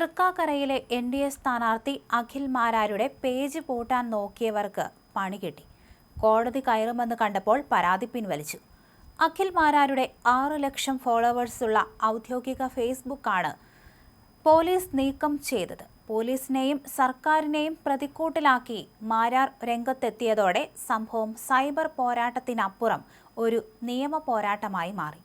തൃക്കാക്കരയിലെ NDA സ്ഥാനാർത്ഥി Akhil മാരാരുടെ page പൂട്ടാൻ നോക്കിയവർക്ക് പണി കിട്ടി. കോടതി കയറുമെന്ന് കണ്ടപ്പോൾ പരാതി പിൻവലിച്ചു. അഖിൽ മാരാരുടെ 6 ലക്ഷം ഫോളോവേഴ്സുള്ള ഔദ്യോഗിക ഫേസ്ബുക്കാണ് പോലീസ് നീക്കം ചെയ്തത്. പോലീസിനെയും സർക്കാരിനെയും പ്രതിക്കൂട്ടിലാക്കി മാരാർ രംഗത്തെത്തിയതോടെ സംഭവം സൈബർ പോരാട്ടത്തിനപ്പുറം ഒരു നിയമ പോരാട്ടമായി മാറി.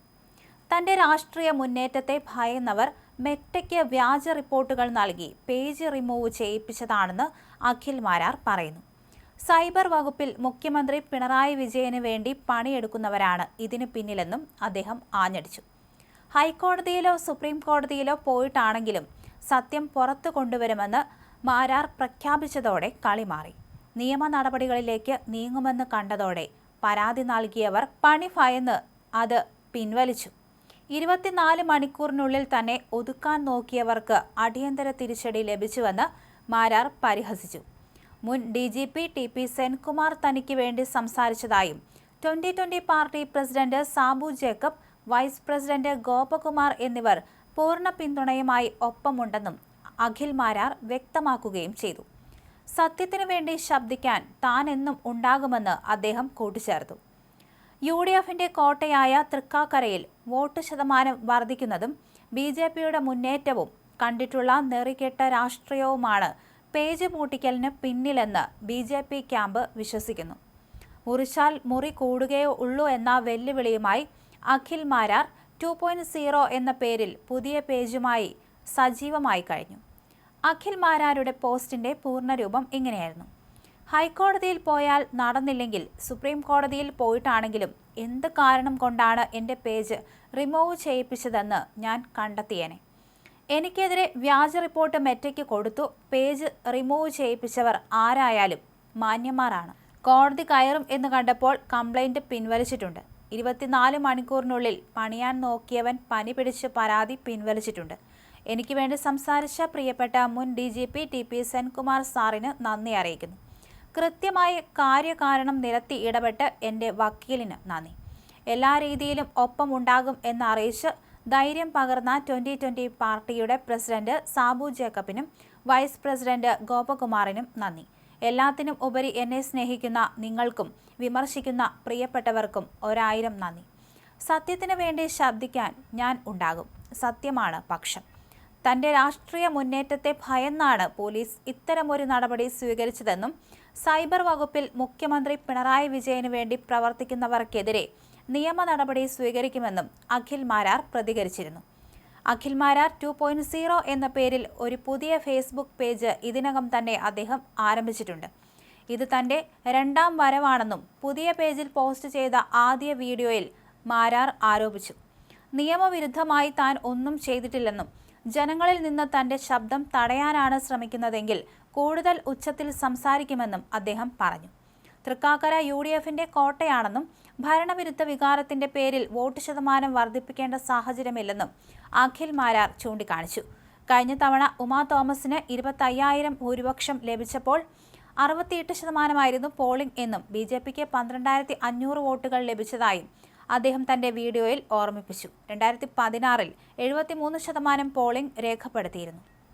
തന്റെ രാഷ്ട്രീയ മുന്നേറ്റത്തെ ഭയന്നവർ മെറ്റയ്ക്ക് വ്യാജ റിപ്പോർട്ടുകൾ നൽകി പേജ് റിമൂവ് ചെയ്യിപ്പിച്ചതാണെന്ന് അഖിൽ മാരാർ പറയുന്നു. സൈബർ വകുപ്പിൽ മുഖ്യമന്ത്രി പിണറായി വിജയന് വേണ്ടി പണിയെടുക്കുന്നവരാണ് ഇതിന് പിന്നിലെന്നും അദ്ദേഹം ആഞ്ഞടിച്ചു. ഹൈക്കോടതിയിലോ സുപ്രീം കോടതിയിലോ പോയിട്ടാണെങ്കിലും സത്യം പുറത്തു കൊണ്ടുവരുമെന്ന് മാരാർ പ്രഖ്യാപിച്ചതോടെ കളി മാറി. നിയമ നടപടികളിലേക്ക് നീങ്ങുമെന്ന് കണ്ടതോടെ പരാതി നൽകിയവർ പണി ഭയന്ന് അത് പിൻവലിച്ചു. 24 മണിക്കൂറിനുള്ളിൽ തന്നെ ഒതുക്കാൻ നോക്കിയവർക്ക് അടിയന്തര തിരിച്ചടി ലഭിച്ചുവെന്ന് മാരാർ പരിഹസിച്ചു. മുൻ DGP TP സെൻകുമാർ തനിക്ക് വേണ്ടി സംസാരിച്ചതായും 2020 party president Sabu Jacob, vice president Gopakumar എന്നിവർ പൂർണ്ണ പിന്തുണയുമായി ഒപ്പമുണ്ടെന്നും അഖിൽ മാരാർ വ്യക്തമാക്കുകയും ചെയ്തു. സത്യത്തിനു വേണ്ടി ശബ്ദിക്കാൻ താൻ എന്നും ഉണ്ടാകുമെന്ന് അദ്ദേഹം കൂട്ടിച്ചേർത്തു. UDFന്റെ കോട്ടയായ തൃക്കാക്കരയിൽ വോട്ട് ശതമാനം വർദ്ധിക്കുന്നതും BJPയുടെ മുന്നേറ്റവും കണ്ടിട്ടുള്ള നെറികെട്ട രാഷ്ട്രീയവുമാണ് പേജ് പൂട്ടിക്കലിന് പിന്നിലെന്ന് BJP ക്യാമ്പ് വിശ്വസിക്കുന്നു. മുറിച്ചാൽ മുറി കൂടുകയേ ഉള്ളൂ എന്ന വെല്ലുവിളിയുമായി അഖിൽ മാരാർ 2.0 എന്ന പേരിൽ പുതിയ പേജുമായി സജീവമായി കഴിഞ്ഞു. അഖിൽ മാരാരുടെ പോസ്റ്റിന്റെ പൂർണ്ണരൂപം ഇങ്ങനെയായിരുന്നു: ഹൈക്കോടതിയിൽ പോയാൽ നടന്നില്ലെങ്കിൽ സുപ്രീം കോടതിയിൽ പോയിട്ടാണെങ്കിലും എന്ത് കാരണം കൊണ്ടാണ് എൻ്റെ പേജ് റിമൂവ് ചെയ്യിപ്പിച്ചതെന്ന് ഞാൻ കണ്ടെത്തിയേനെ. എനിക്കെതിരെ വ്യാജ റിപ്പോർട്ട് മെറ്റയ്ക്ക് കൊടുത്തു. പേജ് റിമൂവ് ചെയ്യിപ്പിച്ചവർ ആരായാലും മാന്യന്മാരാണ്. കോടതി കയറും എന്ന് കണ്ടപ്പോൾ കംപ്ലൈൻറ്റ് പിൻവലിച്ചിട്ടുണ്ട്. 24 മണിക്കൂറിനുള്ളിൽ പണിയാൻ നോക്കിയവൻ പനി പിടിച്ച് പരാതി പിൻവലിച്ചിട്ടുണ്ട്. എനിക്ക് വേണ്ടി സംസാരിച്ച പ്രിയപ്പെട്ട മുൻ DGP TP സെൻകുമാർ സാറിന് നന്ദി അറിയിക്കുന്നു. കൃത്യമായ കാര്യകാരണം നിരത്തി ഇടപെട്ട് എൻ്റെ വക്കീലിന് നന്ദി. എല്ലാ രീതിയിലും ഒപ്പമുണ്ടാകും എന്നറിയിച്ച് ധൈര്യം പകർന്ന 2020 പാർട്ടിയുടെ പ്രസിഡന്റ് സാബു ജേക്കബിനും വൈസ് പ്രസിഡന്റ് ഗോപകുമാറിനും നന്ദി. എല്ലാത്തിനും ഉപരി എന്നെ സ്നേഹിക്കുന്ന നിങ്ങൾക്കും വിമർശിക്കുന്ന പ്രിയപ്പെട്ടവർക്കും 1000 നന്ദി. സത്യത്തിന് വേണ്ടി ശബ്ദിക്കാൻ ഞാൻ ഉണ്ടാകും. സത്യമാണ് പക്ഷം. തന്റെ രാഷ്ട്രീയ മുന്നേറ്റത്തെ ഭയന്നാണ് പോലീസ് ഇത്തരമൊരു നടപടി സ്വീകരിച്ചതെന്നും സൈബർ വകുപ്പിൽ മുഖ്യമന്ത്രി പിണറായി വിജയന് വേണ്ടി പ്രവർത്തിക്കുന്നവർക്കെതിരെ നിയമ നടപടി സ്വീകരിക്കുമെന്നും അഖിൽ മാരാർ പ്രതികരിച്ചിരുന്നു. അഖിൽ മാരാർ 2.0 എന്ന പേരിൽ ഒരു പുതിയ ഫേസ്ബുക്ക് പേജ് ഇതിനകം തന്നെ അദ്ദേഹം ആരംഭിച്ചിട്ടുണ്ട്. ഇത് തന്റെ 2ാം വരവാണെന്നും പുതിയ പേജിൽ പോസ്റ്റ് ചെയ്ത ആദ്യ വീഡിയോയിൽ മാരാർ ആരോപിച്ചു. നിയമവിരുദ്ധമായി താൻ ഒന്നും ചെയ്തിട്ടില്ലെന്നും ജനങ്ങളിൽ നിന്ന് തന്റെ ശബ്ദം തടയാനാണ് ശ്രമിക്കുന്നതെങ്കിൽ കൂടുതൽ ഉച്ചത്തിൽ സംസാരിക്കുമെന്നും അദ്ദേഹം പറഞ്ഞു. തൃക്കാക്കര UDFന്റെ കോട്ടയാണെന്നും ഭരണവിരുദ്ധ വികാരത്തിന്റെ പേരിൽ വോട്ട് ശതമാനം വർദ്ധിപ്പിക്കേണ്ട സാഹചര്യമില്ലെന്നും അഖിൽ മാരാർ ചൂണ്ടിക്കാണിച്ചു. കഴിഞ്ഞ തവണ ഉമാ തോമസിന് 25,000 ഭൂരിപക്ഷം ലഭിച്ചപ്പോൾ 68% പോളിംഗ് എന്നും BJPക്ക് 12,500 വോട്ടുകൾ ലഭിച്ചതായും അദ്ദേഹം തന്റെ വീഡിയോയിൽ ഓർമ്മിപ്പിച്ചു. 2016-ൽ 73% പോളിംഗ് രേഖപ്പെടുത്തിയിരുന്നു.